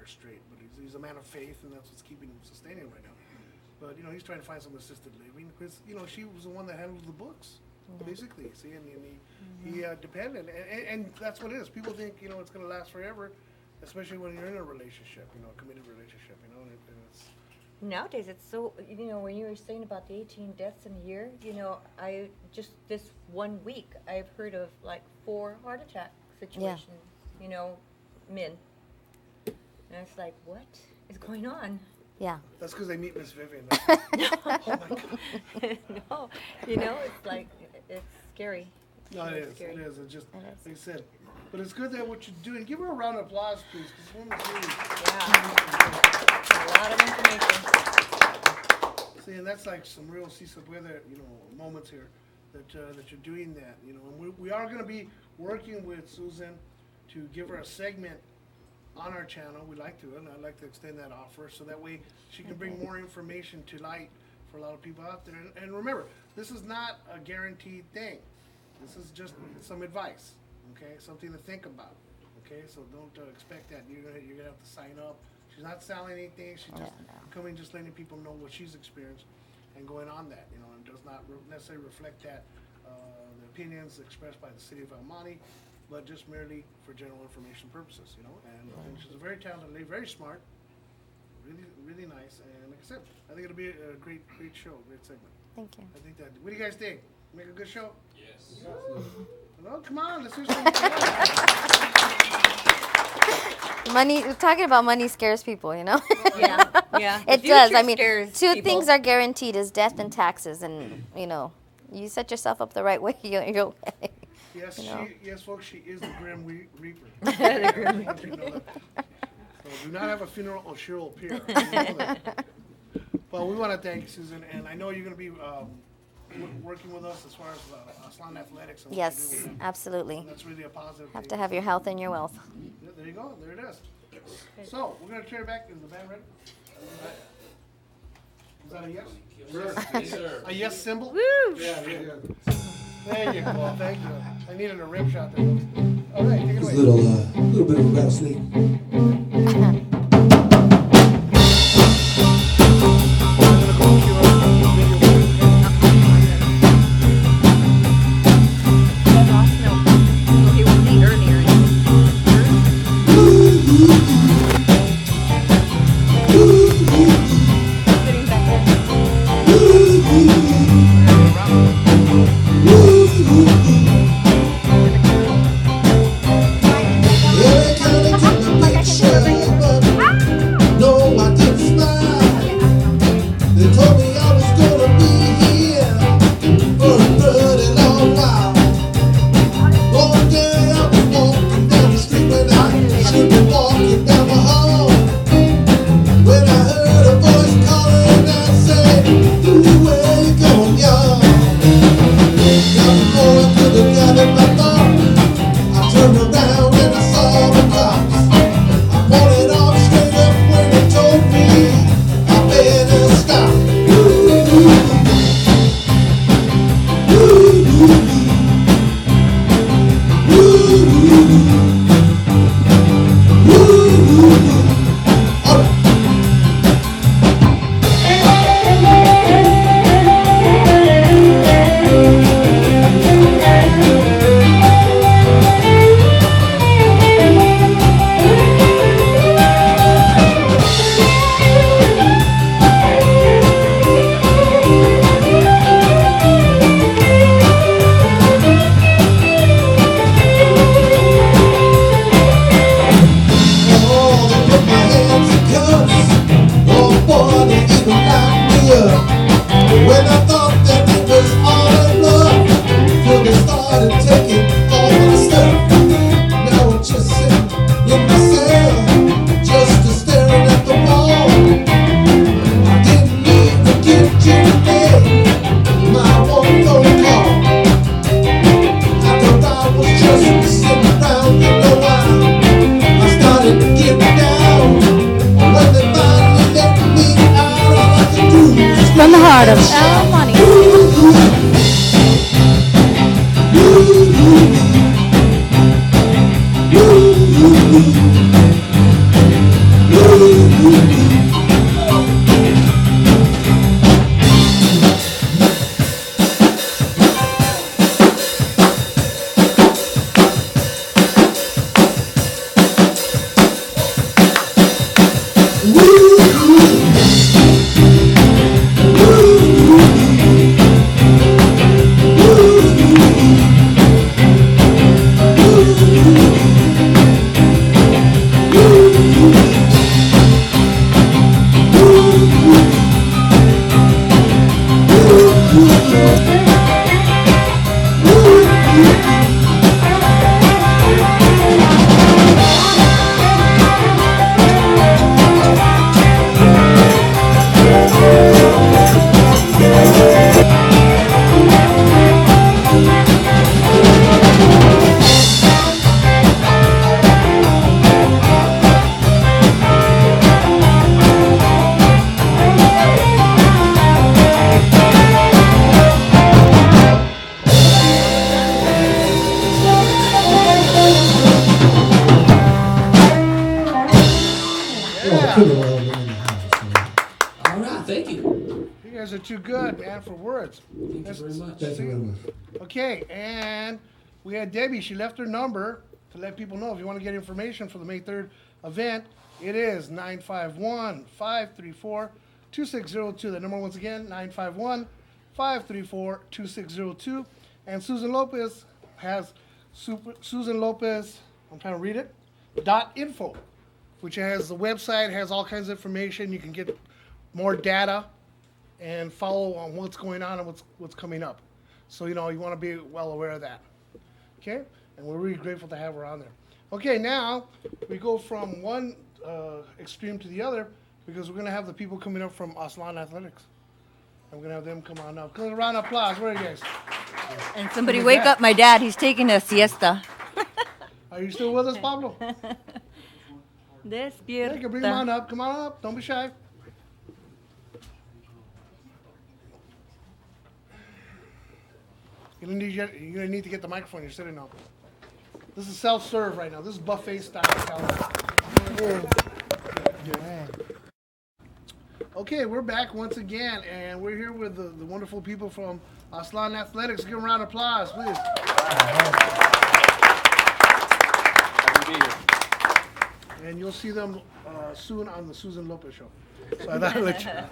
straight. But he's a man of faith, and that's what's keeping him sustaining right now. But he's trying to find some assisted living because she was the one that handles the books, basically. See, and he depended, and that's what it is. People think it's going to last forever, especially when you're in a relationship, a committed relationship, and it's. Nowadays, it's so, when you were saying about the 18 deaths in a year, I just, this 1 week, I've heard of like 4 heart attack situations, men. And it's like, what is going on? Yeah. That's because they meet Miss Vivian. No, it's like, it's scary. No, it is. It is. It's just, like I said. But it's good that what you're doing. Give her a round of applause, please. Because this woman's really. Yeah. A lot of information. See, and that's like some real si se puede, moments here that you're doing that, And we are going to be working with Susan to give her a segment on our channel. We like to, and I'd like to extend that offer so that way she can bring more information to light for a lot of people out there. And remember, this is not a guaranteed thing. This is just some advice, okay? Something to think about, okay? So don't expect that you're gonna have to sign up. She's not selling anything. She's just coming, just letting people know what she's experienced and going on that, and does not necessarily reflect that the opinions expressed by the city of El Monte, but just merely for general information purposes, And she's a very talented lady, very smart, really, really nice. And like I said, I think it'll be a great show, great segment. Thank you. I think that. What do you guys think? Make a good show? Yes. Well, come on, let's hear some. Money. Talking about money scares people, Yeah. It The does. future I mean, scares two people. things are guaranteed: is death and taxes, and you set yourself up the right way, you're okay. Yes, yes, folks, she is the Grim Reaper. The Grim Reaper. So do not have a funeral or she will appear. Well, we want to thank you, Susan, and I know you're going to be working with us as far as AZTLAN Athletics. And what you do Yes, with them. absolutely. And that's really a positive Have thing. to have your health and your wealth. Yeah, there you go. There it is. So we're going to turn it back. Is the band ready? Is that a yes? Sure. Yes, sir. A yes symbol? Woo! Yeah. There you go. Thank you. I needed a rim shot there. All right, take it It's away. a little bit of a rattlesnake. He was the earlier. Sitting back Every time they took the picture, but no, I didn't smile. They told me I was gonna be here for a pretty long while. One day I was walking down the street when I should be walking down the hall. When I heard a voice calling, I said, "Ooh, where you going, y'all?" Now before I could have gathered my thoughts, I turned around and I saw the cops. I pointed off straight up when they told me I better stop. Oh, they put my hands in cuffs. Oh boy, they even locked me up. When I thought that it was all in love, till they started taking all my stuff. Now I'm just sitting in my cell, just staring at the wall. I didn't even get you today, my one phone call. I thought I was just sitting around, I started to get down. When they finally let me out, all I could do was From the heart of El Monte. Figueroa in the house. So. All right, thank you. You guys are too good, man, for words. Thank you very much. Thank you very much. Okay, and we had Debbie. She left her number to let people know if you want to get information for the May 3rd event. It is 951-534-2602. That number once again, 951-534-2602. And Susan Lopez has Susan Lopez, I'm trying to read it, .info, which has the website, has all kinds of information. You can get more data and follow on what's going on and what's coming up. So, you want to be well aware of that. Okay? And we're really grateful to have her on there. Okay, now we go from one extreme to the other because we're going to have the people coming up from AZTLAN Athletics. I'm going to have them come on up. Give a round of applause. Where are you guys? And somebody wake up my dad. He's taking a siesta. Are you still with us, Pablo? This Yeah, you can bring them on up. Come on up. Don't be shy. You're gonna need to get the microphone. You're sitting on. This is self-serve right now. This is buffet style. Okay, we're back once again, and we're here with the wonderful people from AZTLAN Athletics. Give them a round of applause, please. Happy to be here. And you'll see them soon on the Susan Lopez Show. So I thought I'd let you know.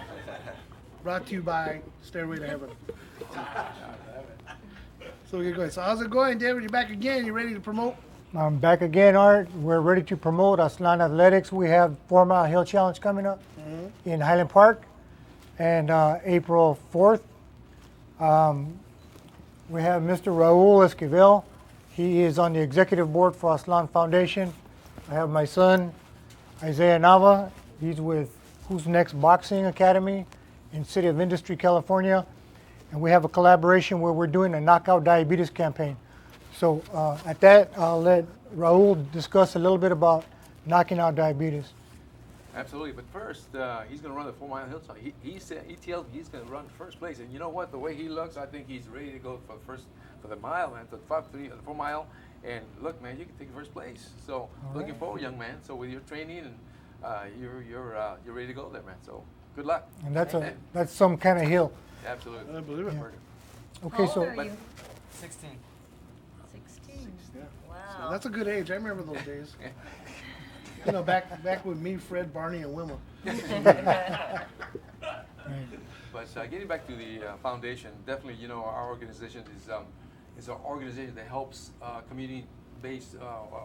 Brought to you by Stairway to Heaven. So we're going. So how's it going, David? You're back again. You ready to promote? I'm back again, Art. We're ready to promote AZTLAN Athletics. We have 4 Mile Hill Challenge coming up in Highland Park, and April 4th. We have Mr. Raul Esquivel. He is on the executive board for AZTLAN Foundation. I have my son, Isaiah Nava. He's with Who's Next Boxing Academy in City of Industry, California. And we have a collaboration where we're doing a knockout diabetes campaign. So at that, I'll let Raul discuss a little bit about knocking out diabetes. Absolutely, but first, he's going to run the 4 Mile Hill Challenge. He tells me he's going to run first place, and you know what? The way he looks, I think he's ready to go for the mile and the 4 mile. And look, man, you can take first place. So looking forward, young man. So with your training and you're ready to go there, man. So good luck. And that's some kind of hill. Absolutely. I believe it. Okay, How old so are you? 16. 16. Yeah. Wow. So that's a good age. I remember those days. Back with me, Fred, Barney, and Wilma. But getting back to the foundation, definitely, our organization is an organization that helps community-based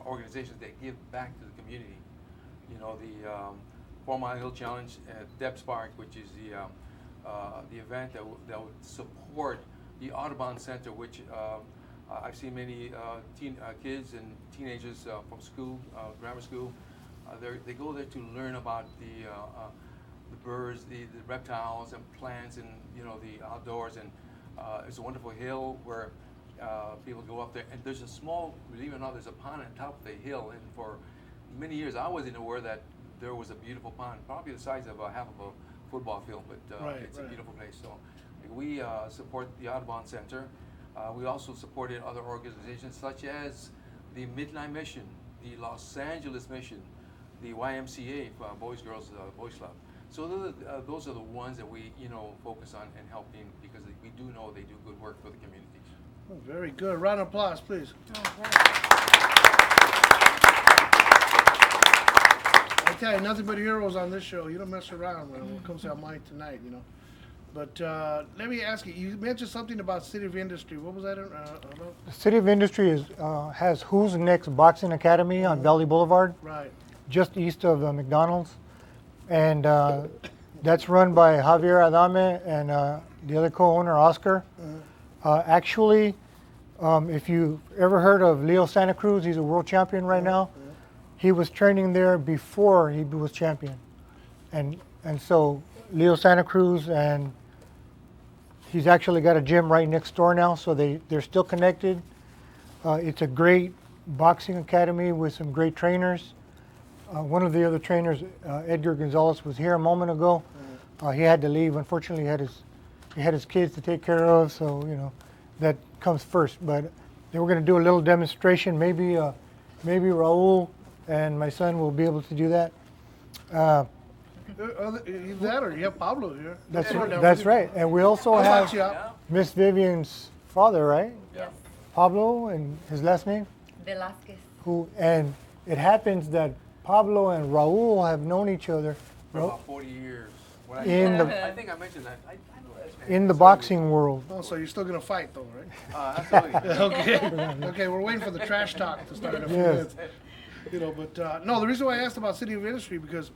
organizations that give back to the community. The 4 Mile Hill Challenge at Debs Park, which is the event that would support the Audubon Center, which I've seen many kids and teenagers from school, grammar school. They go there to learn about the birds, the reptiles and plants, and the outdoors. And it's a wonderful hill where people go up there. And there's a small, believe it or not, there's a pond on top of the hill. And for many years, I wasn't aware that there was a beautiful pond, probably the size of half of a football field, but it's a beautiful place. So we support the Audubon Center. We also supported other organizations such as the Midnight Mission, the Los Angeles Mission, the YMCA, Boys Girls Boys Club. So those are the ones that we focus on and helping, because we do know they do good work for the communities. Oh, very good. Round of applause, please. I tell you, nothing but heroes on this show. You don't mess around when it comes to mine tonight, But let me ask you, you mentioned something about City of Industry. What was that about? the City of Industry has Who's Next Boxing Academy on Valley Boulevard, Right. just east of McDonald's. And that's run by Javier Adame and the other co-owner, Oscar. Actually, if you've ever heard of Leo Santa Cruz, he's a world champion right now. He was training there before he was champion. And so Leo Santa Cruz, and he's actually got a gym right next door now, so they're still connected. It's a great boxing academy with some great trainers. One of the other trainers, Edgar Gonzalez, was here a moment ago. He had to leave. Unfortunately, he had his kids to take care of, so that comes first. But they were going to do a little demonstration. Maybe Raul and my son will be able to do that. Either that or you have Pablo here. That's Sure, right. down That's with you. right. And we also I'll have back you up. Yeah. Miss Vivian's father, right? Yes. Pablo, and his last name. Velasquez. And it happens that Pablo and Raul have known each other For about 40 years. When In I think I mentioned that. I know that. in the boxing world. Oh, so you're still gonna fight though, right? Absolutely. Okay. Okay, we're waiting for the trash talk to start in a few Yes. minutes. You know, but no, the reason why I asked about City of Industry because,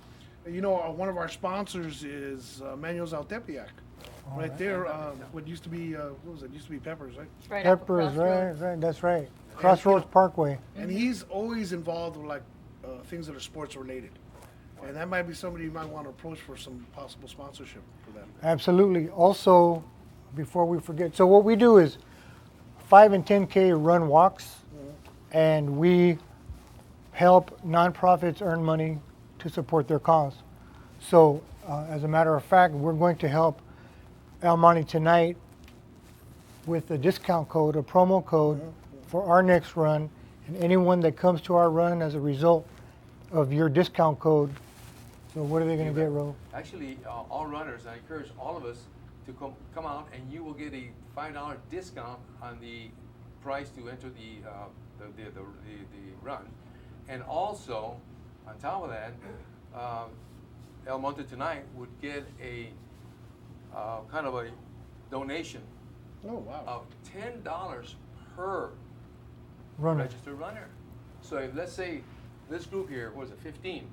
you know, one of our sponsors is Manuel's Altepiac. Right there, what used to be, what was it? Used to be Peppers, right? It's right off of Peppers, Crossroads. right, that's right. Crossroads Parkway. And he's always involved with like things that are sports related. And that might be somebody you might want to approach for some possible sponsorship for that. Absolutely. Also, before we forget, so what we do is 5 and 10K run walks, and we help nonprofits earn money to support their cause. So, as a matter of fact, we're going to help El Monte tonight with a discount code, a promo code for our next run, and anyone that comes to our run as a result of your discount code. So what are they going to get, Ro? Actually, all runners, I encourage all of us to come out, and you will get a $5 discount on the price to enter the run. And also, on top of that, El Monte tonight would get a kind of a donation Oh, wow. of $10 per Runner. registered runner. So if, let's say this group here, what is it, 15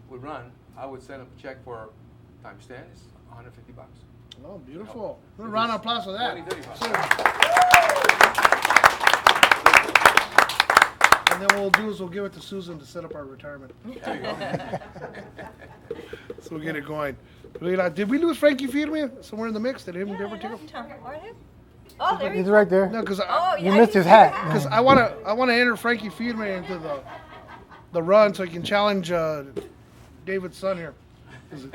would run, I would send a check for times 10 is $150. Oh, beautiful. A round of applause for that. 20, 30 bucks. And then what we'll do is we'll give it to Susan to set up our retirement. There you go. So we'll get it going. Did we lose Frankie Firme somewhere in the mix? Did he ever take off? Oh, there He's you right there. No, because Oh, You yeah, missed I his see hat. that. because I want to enter Frankie Firme into the run so he can challenge David's son here. 'Cause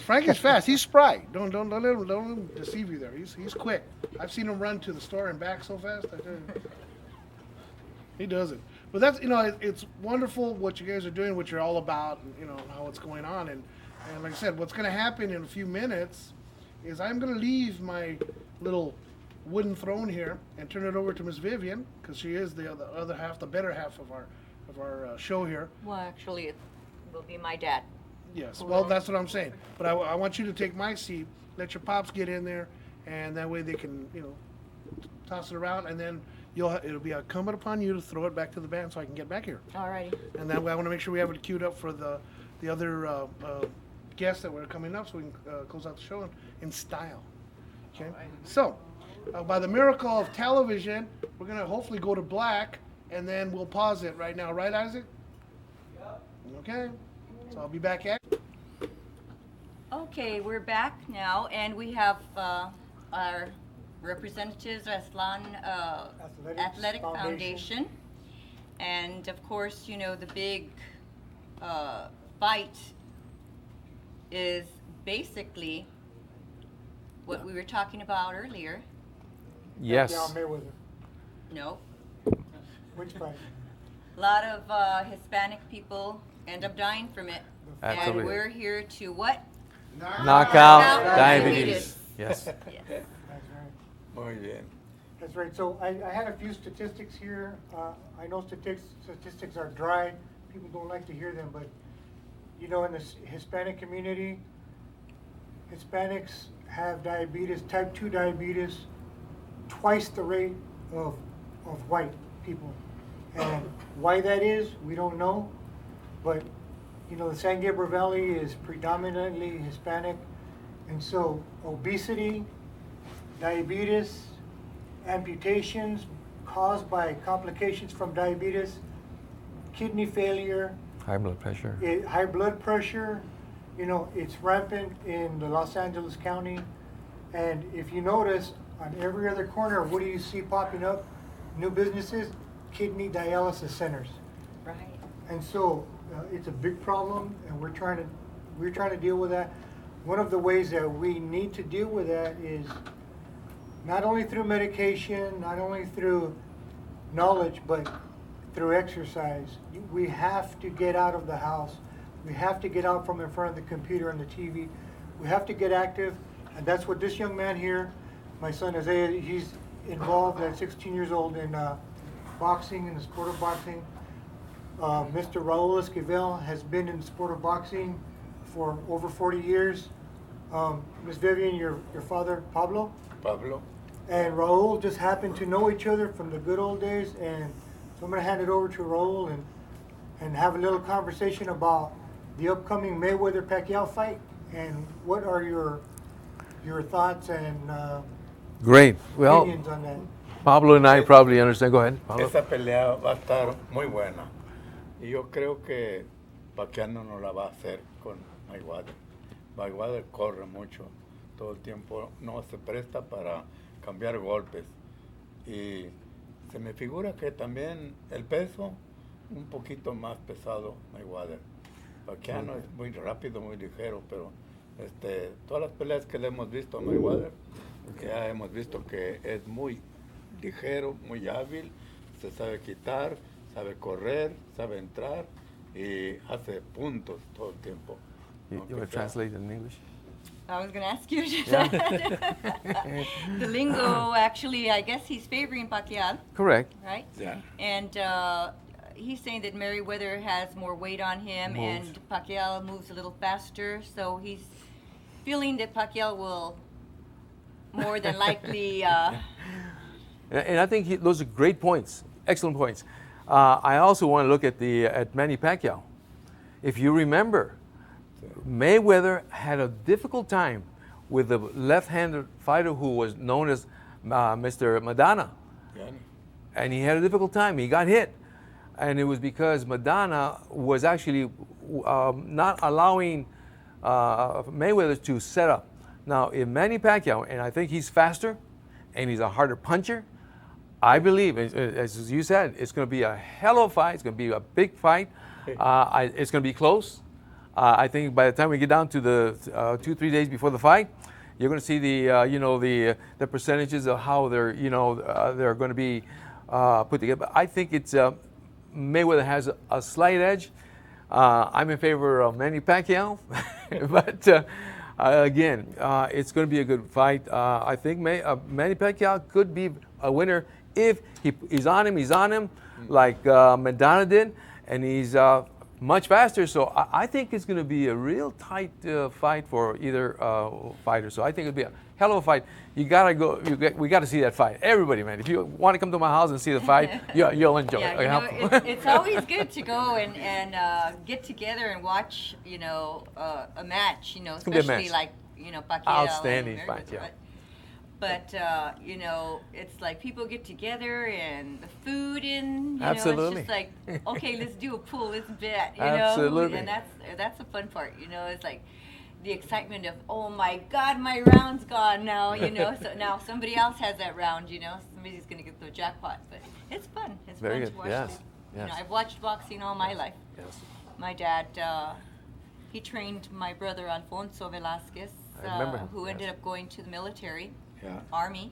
Frankie's fast. He's spry. Don't let him deceive you there. He's quick. I've seen him run to the store and back so fast. I tell you. He does it. But that's, you know, it's wonderful what you guys are doing, what you're all about, and, you know, how it's going on. And like I said, what's going to happen in a few minutes is I'm going to leave my little wooden throne here and turn it over to Miss Vivian, because she is the other half, the better half of our show here. Well, actually, it will be my dad. Yes, well, that's what I'm saying. But I want you to take my seat, let your pops get in there, and that way they can, you know, toss it around, and then it'll be incumbent upon you to throw it back to the band so I can get back here. Alrighty. And that way I want to make sure we have it queued up for the other guests that were coming up so we can close out the show in style. Okay? So, by the miracle of television, we're going to hopefully go to black, and then we'll pause it right now. Right, Isaac? Yep. Okay. So I'll be back at. Okay, we're back now, and we have our representatives, AZTLAN Athletic Foundation. And of course, you know, the big fight is basically what we were talking about earlier. Yes. Down Mayweather. No, Which fight? a lot of Hispanic people end up dying from it. Absolutely. And we're here to what? Knockout diabetes. Yes. Yes. That's right. Muy bien. That's right. So I had a few statistics here. I know statistics are dry. People don't like to hear them, but you know, in the Hispanic community, Hispanics have diabetes, type 2 diabetes, twice the rate of white people. And why that is, we don't know. But you know, the San Gabriel Valley is predominantly Hispanic, and so obesity, diabetes, amputations caused by complications from diabetes, kidney failure, High blood pressure. high blood pressure, you know, it's rampant in the Los Angeles County. And if you notice, on every other corner, what do you see popping up? New businesses, kidney dialysis centers. Right. And so it's a big problem, and we're trying to deal with that. One of the ways that we need to deal with that is not only through medication, not only through knowledge, but through exercise. We have to get out of the house. We have to get out from in front of the computer and the TV. We have to get active, and that's what this young man here, my son Isaiah, he's involved at 16 years old in boxing, in the sport of boxing. Mr. Raul Esquivel has been in the sport of boxing for over 40 years. Ms. Vivian, your father, Pablo, Pablo. and Raul just happened to know each other from the good old days, and so I'm going to hand it over to Raul and have a little conversation about the upcoming Mayweather-Pacquiao fight, and what are your thoughts and Great. Well, opinions on that? Pablo and I probably understand. Go ahead, Pablo. Esa pelea va a estar muy buena. Y yo creo que Pacquiao no la va a hacer con Mayweather. Mayweather corre mucho. Todo el tiempo no se presta para cambiar golpes. Y se me figura que también el peso, un poquito más pesado Mayweather. Pacquiao es muy rápido, muy ligero, pero todas las peleas que le hemos visto a Mayweather, ya hemos visto que es muy ligero, muy hábil, se sabe quitar, sabe correr, sabe entrar y hace puntos todo el tiempo. You want to translate in English? I was going to ask you the lingo. Actually, I guess he's favoring Pacquiao, Correct. right? Yeah. And he's saying that Mayweather has more weight on him, Moves. and Pacquiao moves a little faster. So he's feeling that Pacquiao will more than likely. And I think those are great points, excellent points. I also want to look at Manny Pacquiao. If you remember, Mayweather had a difficult time with the left-handed fighter who was known as Mr. Madonna. Yeah. And he had a difficult time. He got hit. And it was because Madonna was actually not allowing Mayweather to set up. Now, if Manny Pacquiao, and I think he's faster, and he's a harder puncher, I believe, as you said, it's going to be a hell of a fight. It's going to be a big fight. It's going to be close. I think by the time we get down to the 2-3 days before the fight, you're going to see the percentages of how they're they're going to be put together. But I think it's Mayweather has a slight edge. I'm in favor of Manny Pacquiao, but again, it's going to be a good fight. I think Manny Pacquiao could be a winner if he's on him, like Madonna did, and he's much faster. So I think it's going to be a real tight fight for either fighter. So I think it'll be a hell of a fight. You gotta go. We got to see that fight. Everybody, man. If you want to come to my house and see the fight, you'll enjoy it. Yeah, it's always good to go and get together and watch, a match, gonna be a especially match. like, Pacquiao. Outstanding and fight, Mayweather. yeah. But it's like people get together and the food and, Absolutely. it's just like, okay, let's do a pool, let's bet, Absolutely. And that's the fun part, it's like the excitement of, oh my God, my round's gone now, so now somebody else has that round, somebody's going to get the jackpot, but it's fun. It's Very fun good. to watch. Yes. Yes. I've watched boxing all my life. Yes. My dad, he trained my brother Alfonso VELASQUEZ, I remember him, who ended yes. up going to the military, Yeah. Army.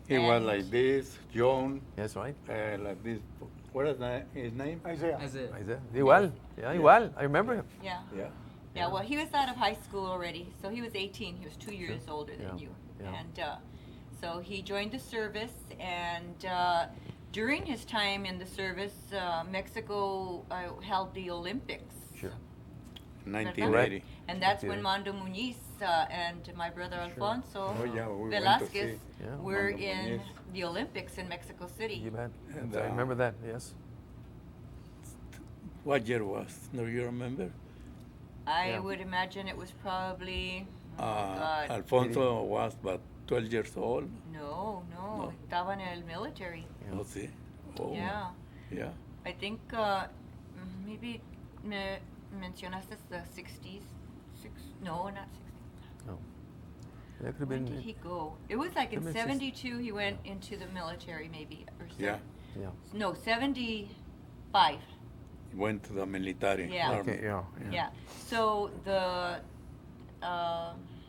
He was And- like this, John, That's right. like this. What is his name? Isaiah. Igual. Yeah, igual. I remember him. Yeah. Yeah. Yeah, well, he was out of high school already, so he was 18. He was 2 years older than Yeah, you. yeah. And so he joined the service, and during his time in the service, Mexico held the Olympics. Sure. 1980. And that's when Mondo Muniz and my brother Alfonso Oh, yeah, we went to Velasquez see Yeah. were Mondo in Muniz. the Olympics in Mexico City. You bet. And, I remember that. Yes. What year was? Do you remember? I Yeah. would imagine it was probably, oh my God. Alfonso was but 12 years old. No, No. estaba en el military. Oh, sí. Oh, Yeah. Yeah. I think maybe mencionaste the 60s. No, not 60s. No. That could have When been. did he go? It was like in Could've been 72 he went into the military maybe. Or Yeah. Yeah. No, 75. He went to the military. Yeah. army. Okay. Yeah. Yeah. So the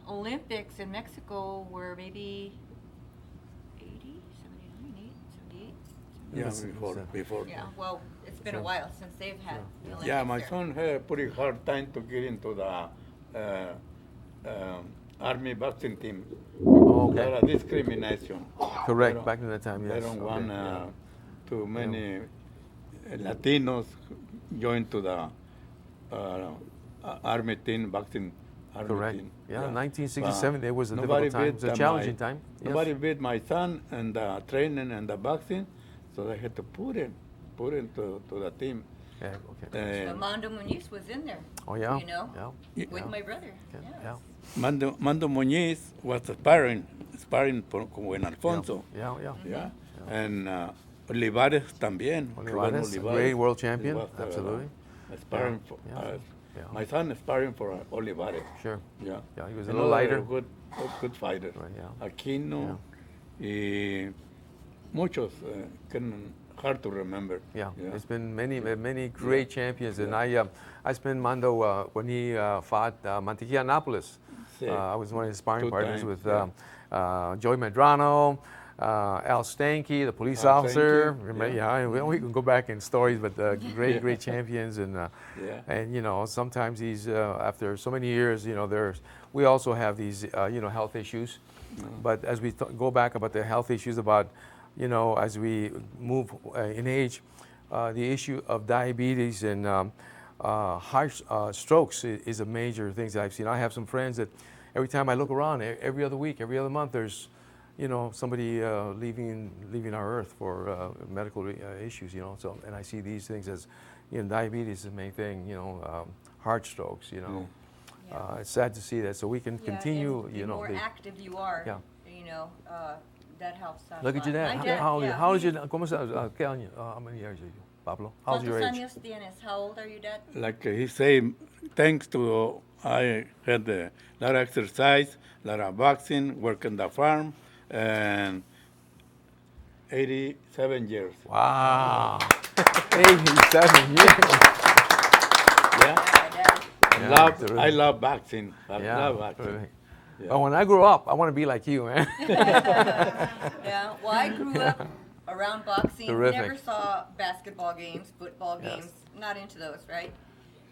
Olympics in Mexico were maybe 80, 79, 78, 78. Yeah, It's- before. Yeah, well, it's been a while since they've had the Olympics Yeah, my there. son had a pretty hard time to get into the Army boxing team. Oh, okay. A lot of discrimination. Correct, They don't- back in that time, They yes. don't Okay, want yeah. too many Latinos join to the Army team, boxing Army Correct. team. Yeah, 1967, it was a Nobody difficult time. It was a beat challenging time. Yes. Nobody beat my son in the training and the boxing, so they had to put him to the team. Yeah, okay. Armando Muñiz was in there. Oh, yeah? You know, Yeah. with Yeah. my brother. Okay, Yes. yeah. Mando Muñiz was sparring con Buen Alfonso. Yeah, yeah. Yeah. And Olivares también. Rubén Olivares, a great world champion, He was, absolutely. Sparring Yeah, for, yeah. Yeah. My son is sparring for Olivares. Sure. Yeah. Yeah, he was a And little other lighter. Good fighters. Right, yeah. Aquino y muchos hard to remember. Yeah, there's been many great champions, and I spent Mando when he fought Mantequilla Annapolis. Sí. I was one of his sparring 2 partners times, with yeah. Joey Medrano, Al Stanky, the police Al officer. Stanky, Remember, yeah. yeah, we can go back in stories, but great champions, and Yeah. and you know sometimes these after so many years, you know we also have these health issues, but as we go back about the health issues about as we move in age, the issue of diabetes and heart strokes is a major thing that I've seen. I have some friends that every time I look around, every other week, every other month, there's somebody leaving our earth for medical issues. So and I see these things as diabetes is the main thing. Heart strokes. It's sad to see that. So we can continue. And the more active you are, that helps out. Look a at your lot. dad. My dad, How is your ¿Cómo estás? ¿Qué año? How many years are you, Pablo? How's your ¿Cuántos age? años tienes? How old are you, Dad? Like he said, thanks to I had a lot of exercise, a lot of boxing, work in the farm, and 87 years. Wow. 87 years. Yeah. Yeah, I love boxing. I Yeah. love boxing. Terrific. Yeah. But when I grow up, I want to be like you, man. Yeah, well, I grew up around boxing. Terrific. Never saw basketball games, football Yes. games. Not into those, right?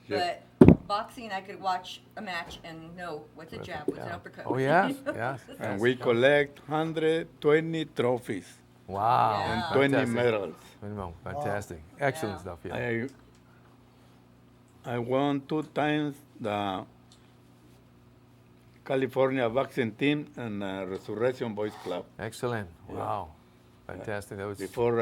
Yes. But boxing, I could watch a match and know what's a jab, what's an Yeah. uppercut. Oh, yes, yes. And we collect 120 trophies Wow. Yeah. and 20 Fantastic. medals. Fantastic. Excellent Yeah. stuff, yeah. I won 2 times the California boxing team and Resurrection Boys Club. Excellent. Yeah. Wow. Fantastic. That was Before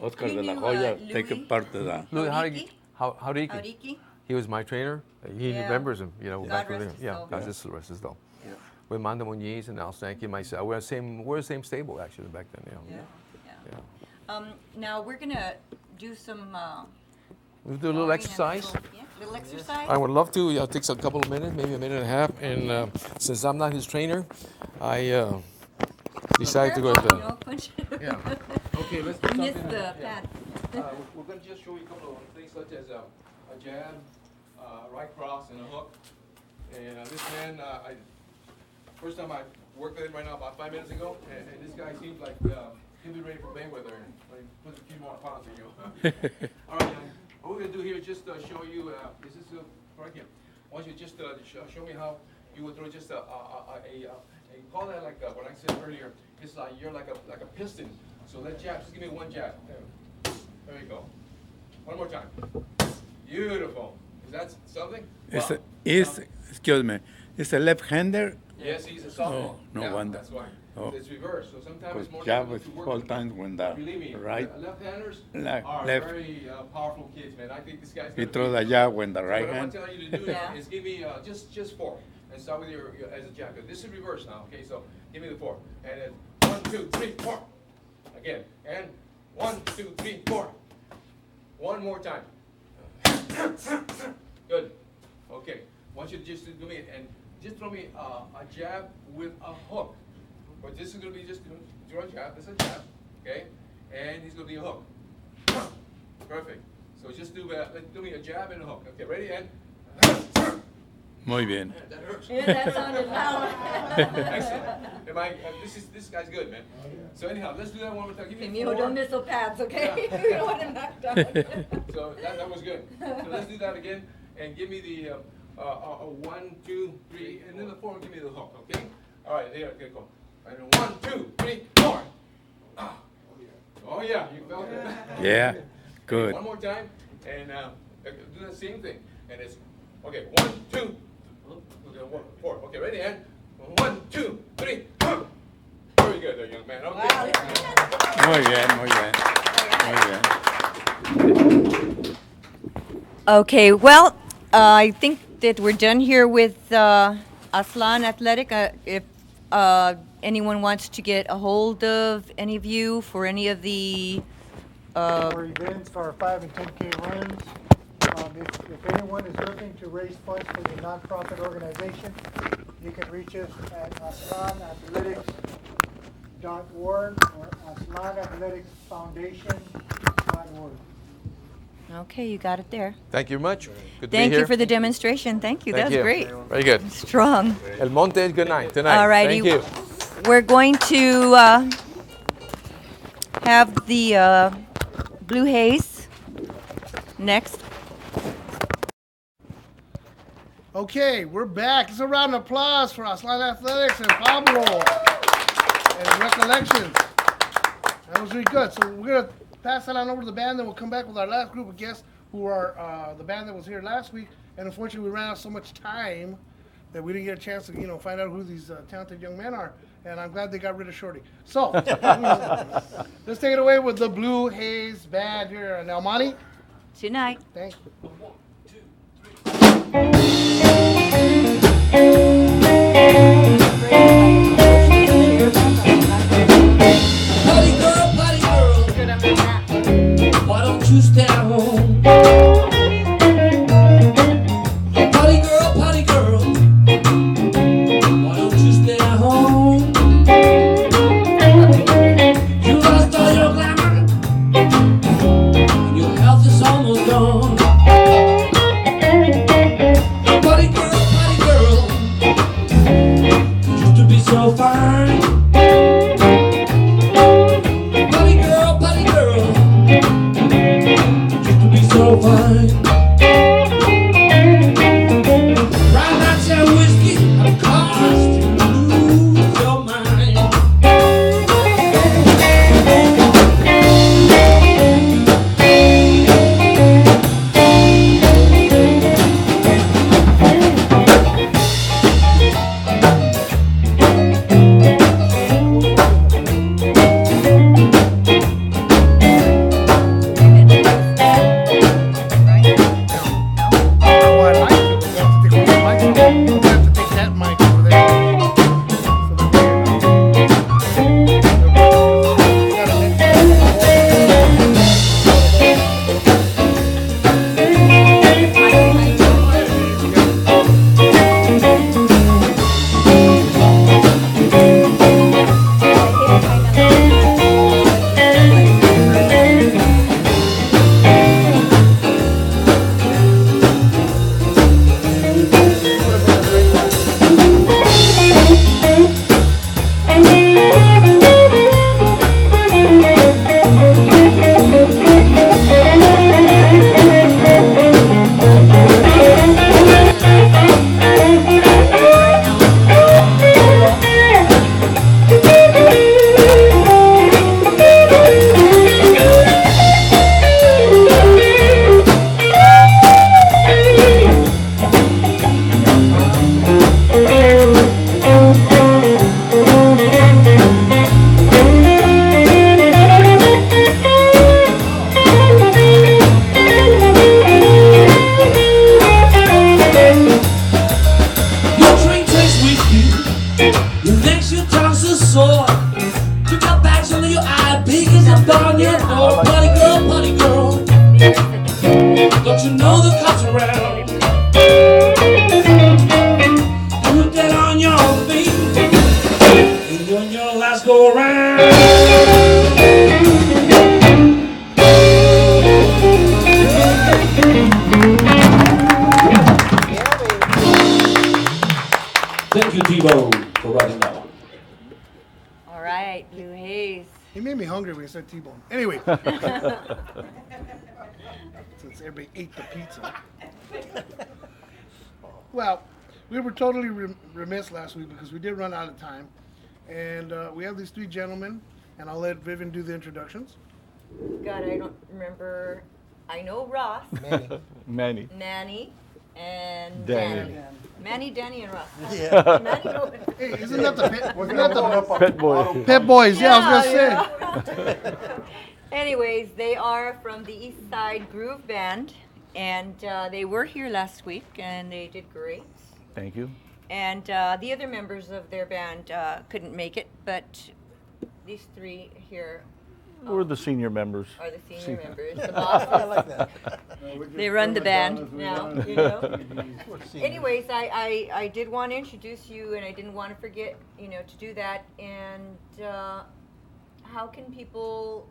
Oscar You de la knew, Hoya Louis? taking part of that. Louis, Auriki? Howdy. Auriki? He was my trainer. He Yeah. remembers him, God back rest then. his Yeah, soul. God rest his soul. With Mando Muñiz and Al Stanky, myself. We're the same stable, actually, back then. Yeah. Yeah. Now we're gonna do some. We'll do a little walking and exercise. little exercise. I would love to. It takes a couple of minutes, maybe a minute and a half. And since I'm not his trainer, I decided to go Careful, with the. punch. Yeah. Okay, let's do Miss something. the pad. We're going to just show you a couple of things such as a jab, right cross, and a hook. And this man, first time I worked with him right now about 5 minutes ago, and this guy seems like he'll be ready for Mayweather when he puts a few more pounds in you. All right, what we're going to do here is just show you, this is Frankie. I want you to just show me how you would throw just call that like what I said earlier, it's like you're like a piston. So let's jab, just give me one jab. There you go. One more time. Beautiful. Is that something? Wow. Excuse me, it's a left-hander. Yes, he's a sophomore. Oh, no Yeah, wonder. That's why. Oh. It's reversed. So sometimes Because it's more jab difficult is to work all with. times when the Believe me, right, left-handers left- are left. very powerful kids, man. I think this guy's he gonna throws be- the jab when the So right what I'm hand. telling you to do now Yeah. is give me just 4, and start with your as a jab. This is reverse now. Okay, so give me the 4, and then 1, 2, 3, 4. Again, and 1, 2, 3, 4. One more time. Good. Okay. I want you to just do me and just throw me a jab with a hook. But this is going to be just draw a jab. This is a jab. Okay. And he's going to be a hook. Perfect. So just do me a jab and a hook. Okay. Ready? And Muy bien. That hurts. Yeah, that sounded loud. Excellent. This guy's good, man. So anyhow, let's do that one more time. Give me Mijo, four. don't miss those pads, okay? You don't want him knocked out. So that was good. So let's do that again, and give me the a 1, 2, 3, and then the 4. Give me the hook, okay? All right, here, okay, go. And 1, 2, 3, 4. Ah. Oh yeah, you felt it. Yeah, good. One more time, and do the same thing. And it's okay. 1, 2, okay, 4. Okay, ready? And 1, 2, 3. Very good, there, young man. Okay. Muy bien, muy bien. Muy bien. Okay, well, I think that we're done here with AZTLAN Athletic. If anyone wants to get a hold of any of you for any of the For events, for our 5 and 10K runs. If anyone is looking to raise funds for the nonprofit organization, you can reach us at AZTLANathletics.org or AZTLANathleticsfoundation.org. Okay, you got it there. Thank you much. Good to Thank be you here. for the demonstration. Thank you. That was great. Very good. Strong. El Monte is good night tonight. All righty. Thank you. We're going to have the Blue Haze next. Okay, we're back. It's a round of applause for AZTLAN Athletics and Pablo and Recollections. That was really good. So we're going to pass that on over to the band, then we'll come back with our last group of guests who are the band that was here last week. And unfortunately, we ran out of so much time that we didn't get a chance to, find out who these talented young men are. And I'm glad they got rid of Shorty. So, let's take it away with the Blue Haze Band here. And Almani, Tonight. thanks. Party girl, why don't you stay at home? Party girl, why don't you stay at home? You lost all your glamour, and your health is almost gone. hungry when you said T-bone. Anyway. Since everybody ate the pizza. Well, we were totally remiss last week because we did run out of time. And we have these three gentlemen, and I'll let Vivian do the introductions. God, I don't remember. I know Ross, Manny. Manny, and Danny. Manny, Danny, and Ross. Yeah. Manny, no, Hey, isn't that the Pet boy. Pet Boys? Yeah, I was gonna say. Anyways, they are from the East Side Groove Band, and they were here last week, and they did great. Thank you. And the other members of their band couldn't make it, but these three here We're the senior members. are the senior members, the bosses. I like that. They run the band now, you know. Anyways, I did want to introduce you, and I didn't want to forget, to do that. And how can people,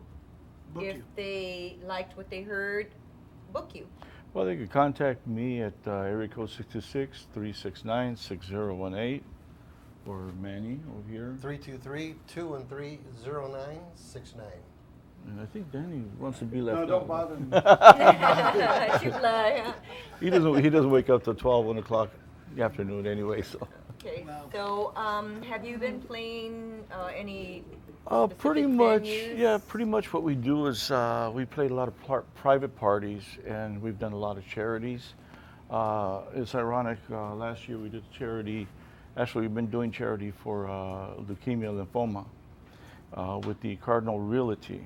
Book if you. they liked what they heard, book you? Well, they could contact me at area code 626-369-6018, or Manny over here. 323-213-0969. And I think Danny wants to be left No, out. don't bother me. Too fly, huh? He doesn't wake up till 12, 1 o'clock in the afternoon anyway, so. Okay, so have you been playing any Pretty specific much, venues? yeah, pretty much what we do is we played a lot of private parties, and we've done a lot of charities. It's ironic, last year we did charity, actually we've been doing charity for leukemia, lymphoma with the Cardinal Realty.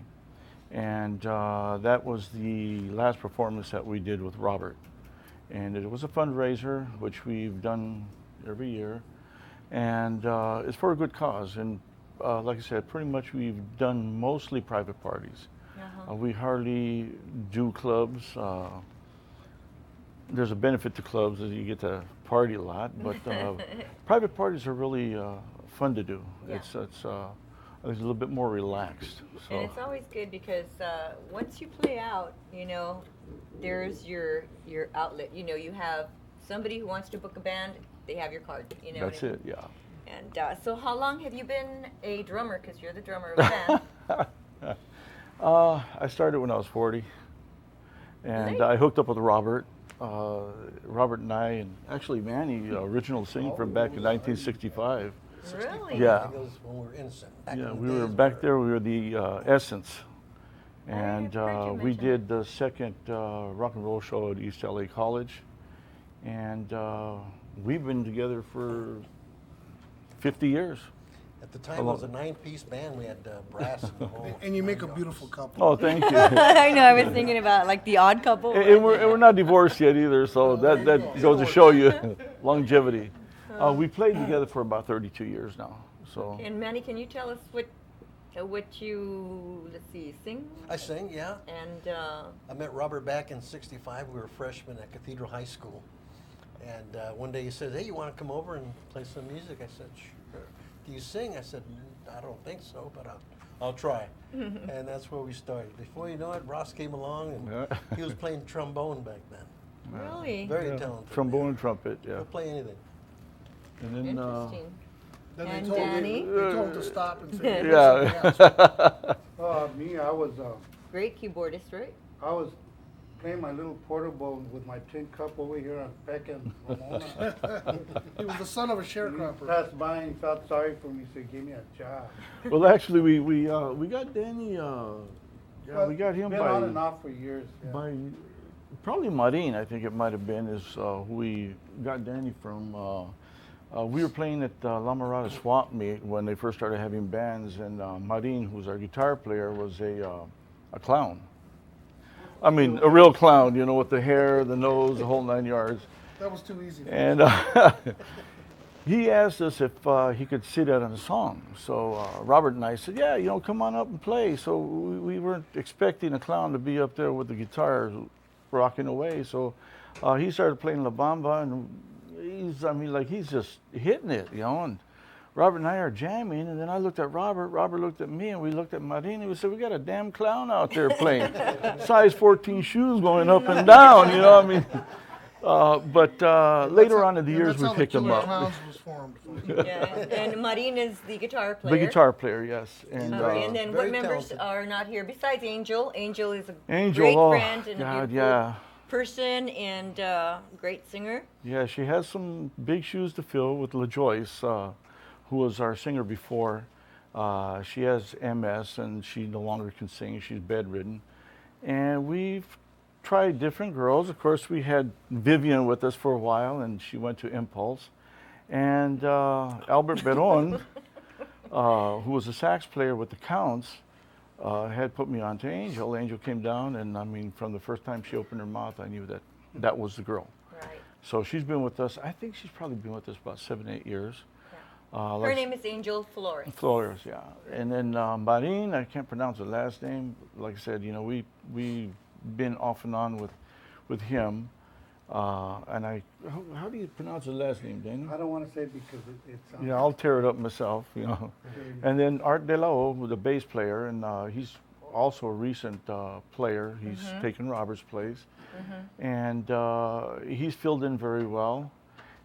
And that was the last performance that we did with Robert. And it was a fundraiser, which we've done every year. And it's for a good cause. And like I said, pretty much we've done mostly private parties. We hardly do clubs. There's a benefit to clubs is you get to party a lot, but private parties are really fun to do. Yeah. It's a little bit more relaxed. So. And it's always good because once you play out, there's your outlet. You have somebody who wants to book a band, they have your card. That's it, yeah. And so how long have you been a drummer? Because you're the drummer of the band. I started when I was 40, and Really? I hooked up with Robert. Robert and I, and actually Manny, original singing from back in 1965. Really? Yeah. It was when we were innocent. Back Yeah, in the we were days back where- there. We were the Essence, I've and heard you we mention did the second rock and roll show at East LA College, and we've been together for 50 years. At the time, it was a 9-piece band. We had brass and the whole. And you make a beautiful couple. Oh, thank you. I know. I was thinking about like the Odd Couple. And we're not divorced yet either, so that goes to show you longevity. We played together for about 32 years now. So And Manny, can you tell us what you sing? I sang, yeah. And I met Robert back in '65. We were freshmen at Cathedral High School. And one day he said, "Hey, you want to come over and play some music?" I said, "Sure." "Do you sing?" I said, "I don't think so, but I'll try." And that's where we started. Before you know it, Ross came along, and he was playing trombone back then. really Very talented. trombone man. and trumpet, yeah. He'll play anything. And then interesting. Then And they told Danny? they told him to stop and say, yeah. Me, I was Great keyboardist, right? playing my little portable with my tin cup over here on Peck and Ramona. He was the son of a He sharecropper. passed by and felt sorry for me, said, "Give me a job." Well, actually, we got Danny. Well, we got him been on and off for years. Yeah. by probably Marin. I think it might have been is who we got Danny from. We were playing at La Mirada Swamp Meet when they first started having bands, and Marin, who's our guitar player, was a clown. I mean, a real clown, with the hair, the nose, the whole 9 yards. That was too easy. For And he asked us if he could sit in on a song. So Robert and I said, "Yeah, come on up and play." So we weren't expecting a clown to be up there with the guitar rocking away. So he started playing La Bamba, and he's just hitting it, And Robert and I are jamming, and then I looked at Robert looked at me, and we looked at Marin, and we said, "We got a damn clown out there playing. Size 14 shoes going up and down, But later on in the years, we picked them up. Clowns was formed. Yeah, and Marin is the guitar player. The guitar player, yes. And, And then what Very members talented. are not here besides Angel? Angel is a Angel, great oh, friend and God, a beautiful yeah. person and great singer. Yeah, she has some big shoes to fill with LaJoyce, who was our singer before. She has MS and she no longer can sing. She's bedridden. And we've tried different girls. Of course, we had Vivian with us for a while, and she went to Impulse. And Albert Beron, who was a sax player with the Counts, had put me on to Angel. Angel came down, and I mean, from the first time she opened her mouth, I knew that that was the girl. Right. So she's been with us, I think she's probably been with us about 7, 8 years. Her name is Angel Flores. Flores, yeah. And then Marin, I can't pronounce her last name. Like I said, you know, we've been off and on with him. And how do you pronounce his last name, Daniel? I don't want to say it because it sounds... Yeah, I'll tear it up myself, you know. And then Art De La O, the bass player, and he's also a recent player. He's taken Robert's place. And he's filled in very well.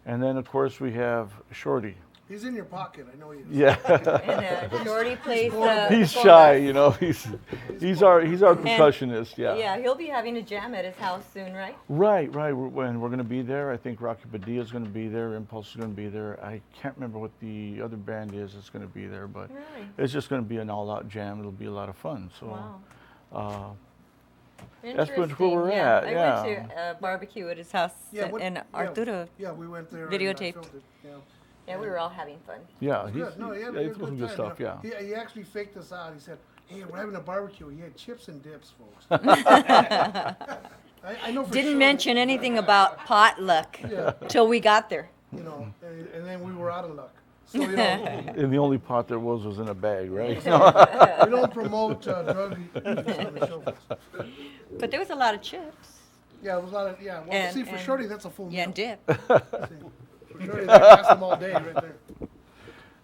And then, of course, we have Shorty. He's in your pocket, I know he is. Yeah. And Jordy plays He's shy, you know. He's our percussionist, yeah. Yeah, he'll be having a jam at his house soon, right? Right. We're going to be there. I think Rocky Padilla is going to be there. Impulse is going to be there. I can't remember what the other band is that's going to be there, but Really? it's just going to be an all-out jam. It'll be a lot of fun. So, Wow. That's where Interesting. we're Yeah, at, I yeah. went to a barbecue at his house, and Arturo Yeah, we went there. videotaped. And I filmed it, Yeah, we were all having fun. yeah, Good. No, he had he's a got some good good time, stuff. you Yeah. know. He actually faked us out. He said, "Hey, we're having a barbecue." He had chips and dips, folks. I know for Didn't sure mention anything about potluck Yeah. till we got there. You know, and then we were out of luck. So you know, And the only pot there was in a bag, right? we don't promote drug use on the show, folks. But there was a lot of chips. Yeah, it was a lot of Well, And- see, for and- Shorty, that's a full Yeah, meal. and dip. See, for Shorty, that lasts them all day right there.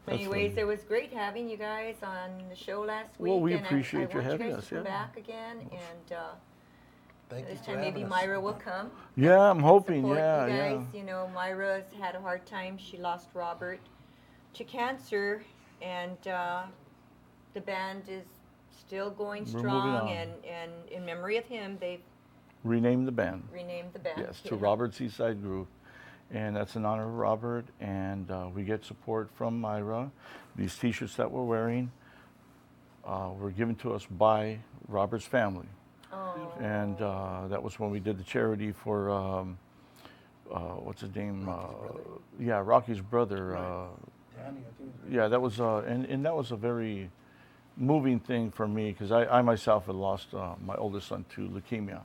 Anyways, it was great having you guys on the show last week. Well, we and appreciate I you want having you guys us, to come yeah. back again, and Thank you this for time maybe having us. Myra will come. Yeah, I'm hoping. Support Yeah, you yeah. guys. You know, Myra's had a hard time. She lost Robert to cancer, and the band is still going We're moving strong. on. And in memory of him, they've Rename the band. renamed the band. Yes, to Robert Seaside Group. And that's in honor of Robert. And we get support from Myra. These T-shirts that we're wearing were given to us by Robert's family. Oh. And that was when we did the charity for, what's his name? Yeah, Rocky's brother. Danny, I think. Yeah, that was, and that was a very moving thing for me because I myself had lost my oldest son to leukemia.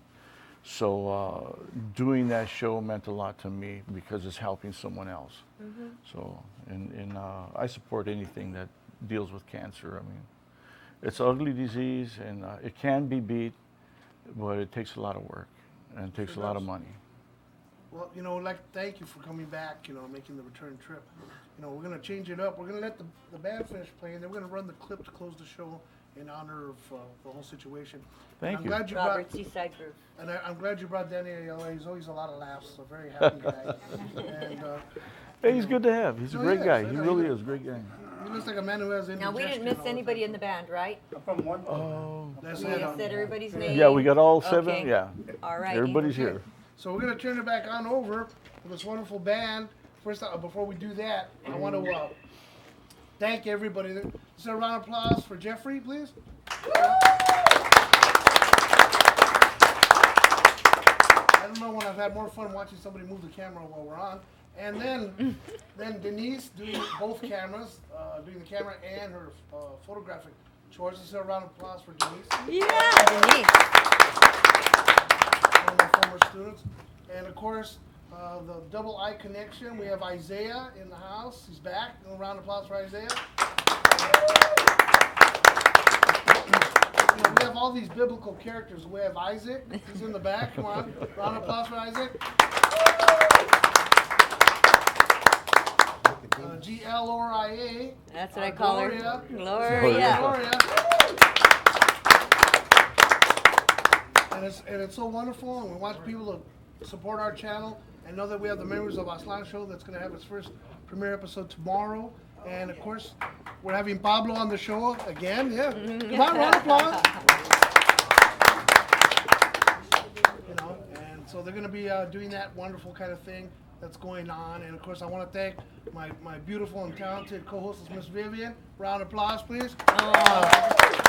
So doing that show meant a lot to me because it's helping someone else. So, and I support anything that deals with cancer. I mean, it's an ugly disease and it can be beat, but it takes a lot of work and it takes a lot of money. Well, you know, thank you for coming back, you know, making the return trip. You know, we're going to change it up. We're going to let the band finish playing. Then we're going to run the clip to close the show in honor of the whole situation. Thank I'm you. glad you Robert brought, Seaside Group. and I'm glad you brought Danny Ayala. He's always a lot of laughs, a very happy guy. And Hey, he's good to have. He's a No, great he guy. is. He I know really he is a great guy. he looks like a man who has Now, we didn't indigestion miss all the anybody time. in the band, right? I'm from one. Oh. That's We it. have said everybody's name? Yeah, we got all 7. Okay. Yeah. All right. Everybody's here. So we're going to turn it back on over with this wonderful band. First, before we do that, I want to thank everybody. Let's have a round of applause for Jeffrey, please. I don't know when I've had more fun watching somebody move the camera while we're on. And then Denise doing both cameras, doing the camera and her photographic chores. Let's have a round of applause for Denise, Yeah, Denise. one of my former students. And of course, the double eye connection. We have Isaiah in the house. He's back. A round of applause for Isaiah. You know, we have all these biblical characters. We have Isaac. He's in the back. Come on. Round of applause for Isaac. Gloria. That's what I call her. Gloria. Gloria. Gloria. And it's so wonderful, and we want people to support our channel. And know that we have the Memories of AZTLAN show that's going to have its first premiere episode tomorrow. And of course, we're having Pablo on the show again. Yeah. Come on, round of applause. You know, and so they're going to be doing that wonderful kind of thing that's going on. And of course, I want to thank my beautiful and talented co-hostess, Miss Vivian. Round of applause, please.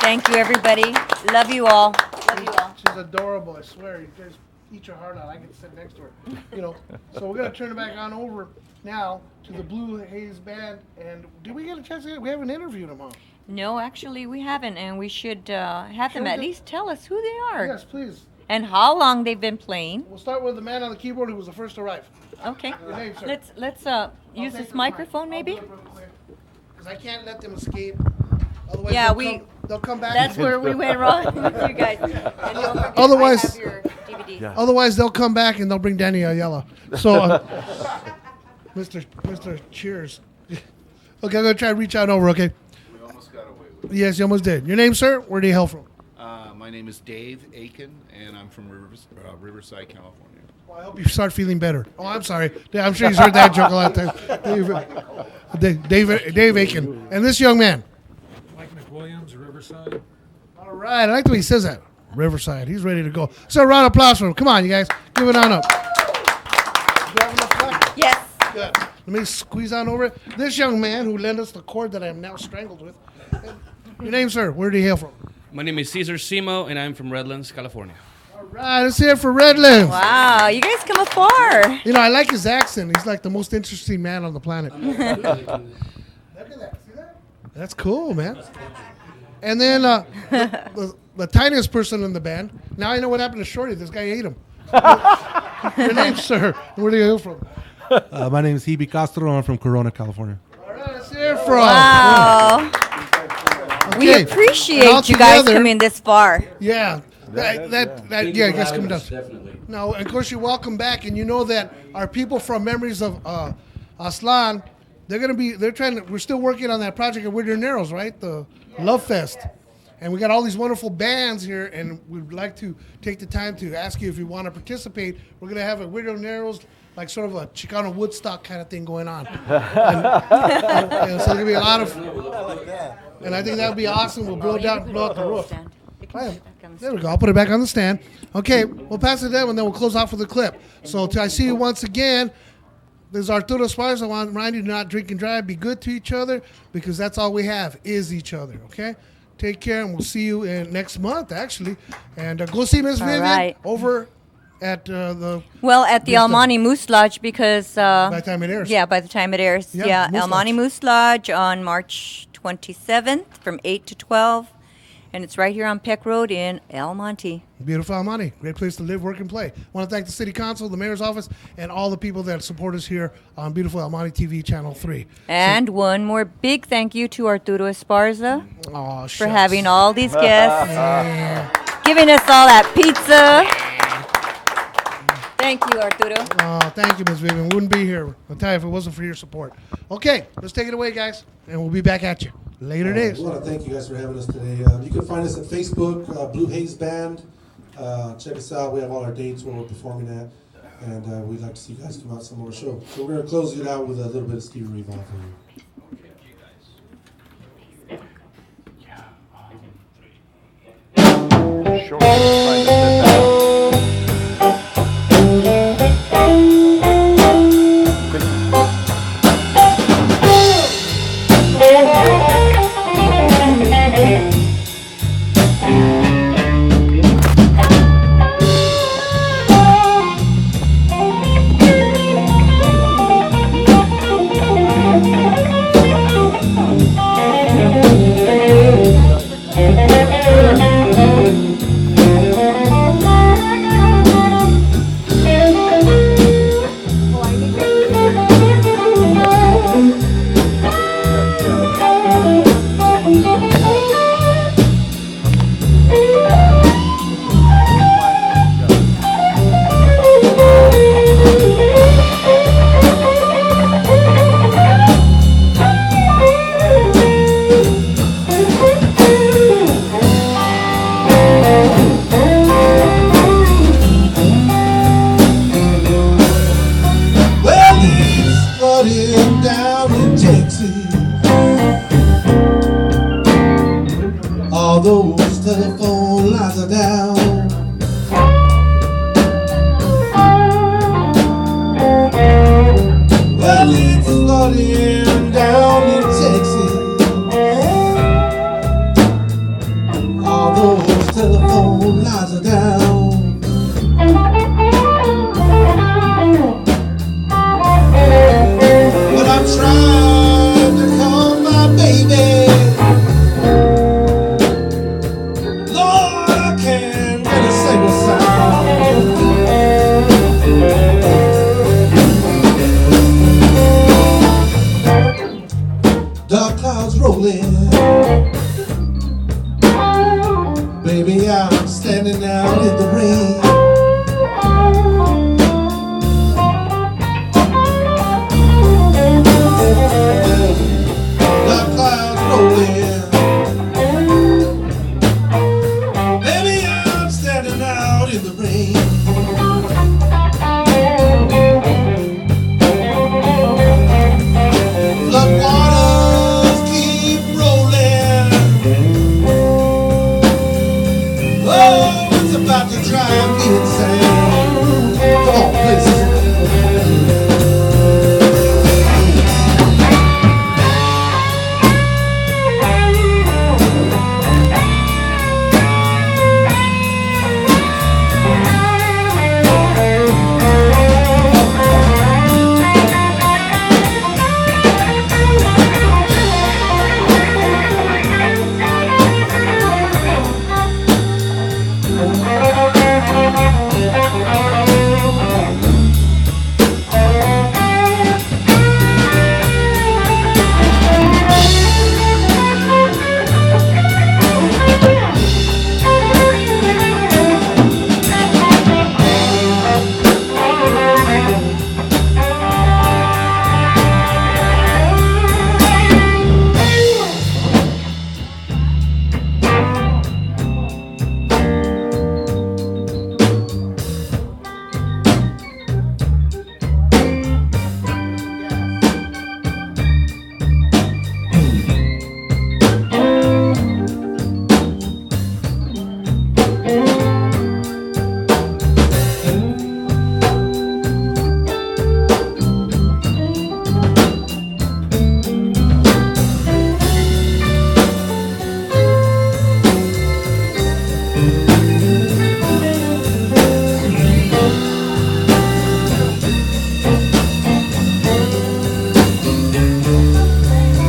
Thank you, everybody. Love you all. Love you all. She's adorable, I swear. You guys eat your heart out. I can sit next to her. You know. So we're gonna turn it back on over now to the Blue Haze Band. And did we get a chance to get? We haven't interviewed them, huh? No, actually, we haven't, and we should have them Sure at do. least tell us who they are Yes, please. and how long they've been playing. We'll start with the man on the keyboard who was the first to arrive. Okay. Your name, sir. Let's use Take this the microphone, mic. maybe. Because I can't let them escape. Otherwise, Yeah, they'll come back. That's where we went wrong with you guys. And don't forget, Otherwise- I have your DVD. Yeah. Otherwise, they'll come back and they'll bring Danny Ayala. So, Mr. Cheers. Okay, I'm gonna try to reach out over. Okay. We almost got away with it. Yes, you almost did. Your name, sir? Where do you hail from? My name is Dave Aiken, and I'm from Riverside, California. Well, I hope you start feeling better. Oh, I'm sorry. I'm sure he's heard that joke a lot of times. Dave Aiken. And this young man. Mike McWilliams, Riverside. All right. I like the way he says that. Riverside. He's ready to go. So a round of applause for him. Come on, you guys. Give it on up. You have enough flex? Yes. Good. Let me squeeze on over it. This young man who lent us the cord that I am now strangled with. Your name, sir? Where do you hail from? My name is Cesar Simo, and I'm from Redlands, California. All right. Let's hear it for Redlands. Wow, you guys come afar. You know, I like his accent. He's like the most interesting man on the planet. Look at that. See that? That's cool, man. And then the tiniest person in the band. Now I know what happened to Shorty. This guy ate him. Your name, sir? Where do you hail from? My name is Hebe Castro. I'm from Corona, California. All right, let's hear it from. Wow. We Okay. appreciate you guys coming this far. Yeah. Yeah, I guess come down. Definitely. No, and of course you're welcome back, and you know that our people from Memories of AZTLAN, we're still working on that project at Whittier Narrows, right? The Love Fest. And we got all these wonderful bands here, and we'd like to take the time to ask you if you want to participate. We're going to have a Whittier Narrows, like sort of a Chicano Woodstock kind of thing going on. and so there's going to be a lot of, and I think that would be awesome. We'll blow out the roof. There we go. I'll put it back on the stand. Okay, we'll pass it down, and then we'll close off with a clip. So till I see you once again, there's Arturo Suarez. I want to remind you to not drink and drive. Be good to each other, because that's all we have is each other, okay? Take care, and we'll see you next month, actually. And go see Miss Vivian over at the... Well, at the Almani Moose Lodge, because... by the time it airs. Yeah, by the time it airs. Yeah, Moose Almani Lodge. Moose Lodge on March 27th from 8 to 12. And it's right here on Peck Road in El Monte. Beautiful Almani. Great place to live, work, and play. I want to thank the City Council, the Mayor's Office, and all the people that support us here on beautiful Almani TV Channel 3. And one more big thank you to Arturo Esparza for for having all these guests, giving us all that pizza. Thank you, Arturo. Oh, thank you, Ms. Vivian. We wouldn't be here, I'll tell you, if it wasn't for your support. Okay, let's take it away, guys, and we'll be back at you. Later days. We want to thank you guys for having us today. You can find us at Facebook, Blue Haze Band. Check us out. We have all our dates where we're performing at. And we'd like to see you guys come out to some more show. So we're going to close it out with a little bit of Stevie Ray Vaughan for you. Sure. Trying to set that up. flooding down in Texas. All those telephone lines are down. Well, it's flooding down in Texas. All those telephone lines are down. But I'm trying to call my baby. Lord, I can't get a single sound. Dark clouds rolling. Baby, I'm standing out in the rain. Dark clouds rolling. Baby, I'm standing out in the rain. Flood waters keep rolling. Oh, it's about to drive me insane. Come on, please.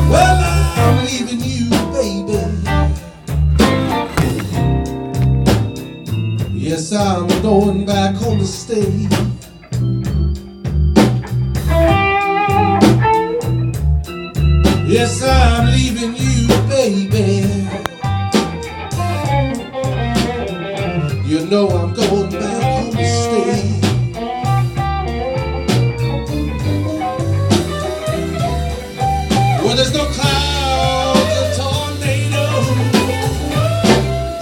Well, I'm leaving you, baby. Yes, I'm going back home to stay. Yes, I'm leaving you, baby. You know I'm going back home to stay. Well, there's no clouds or tornadoes,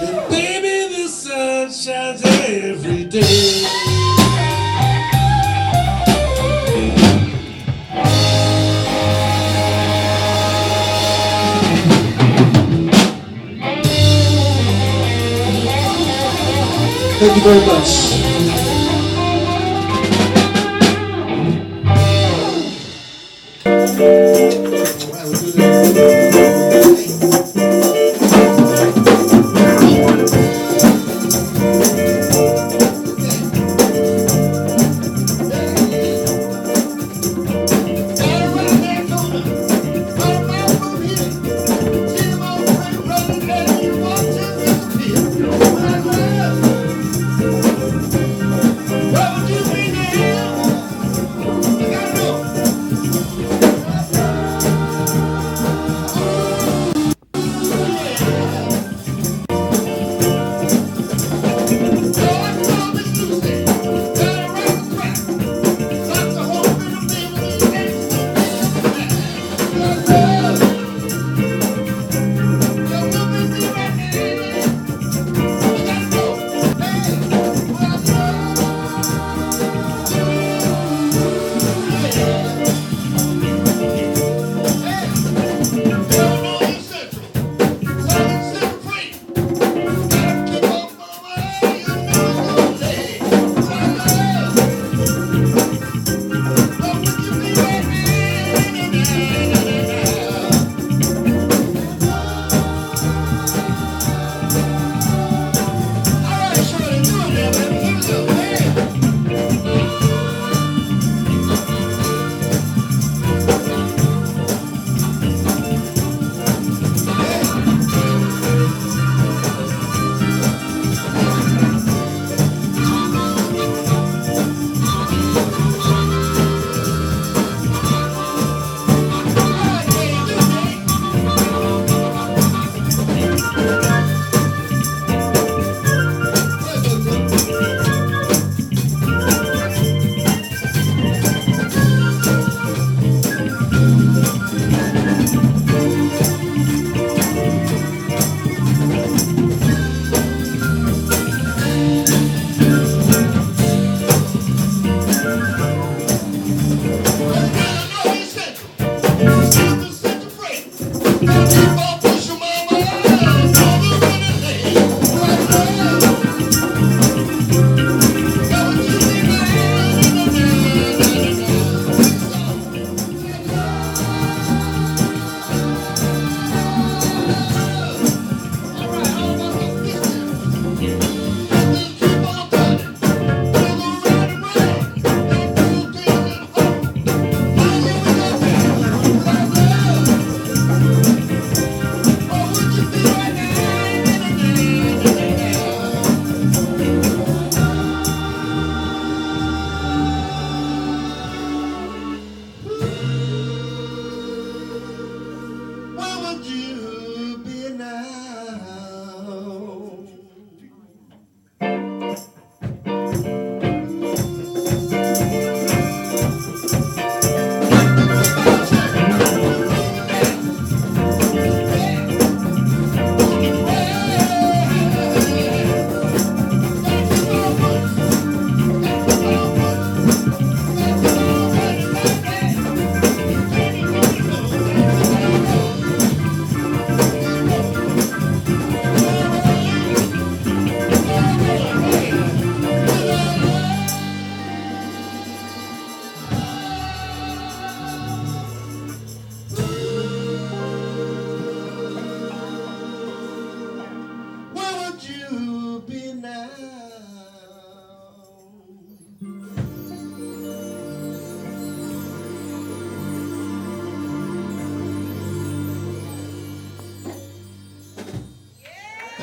and baby, the sun shines every day. Thank you very much.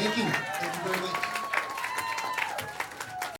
Thank you. Thank you very much.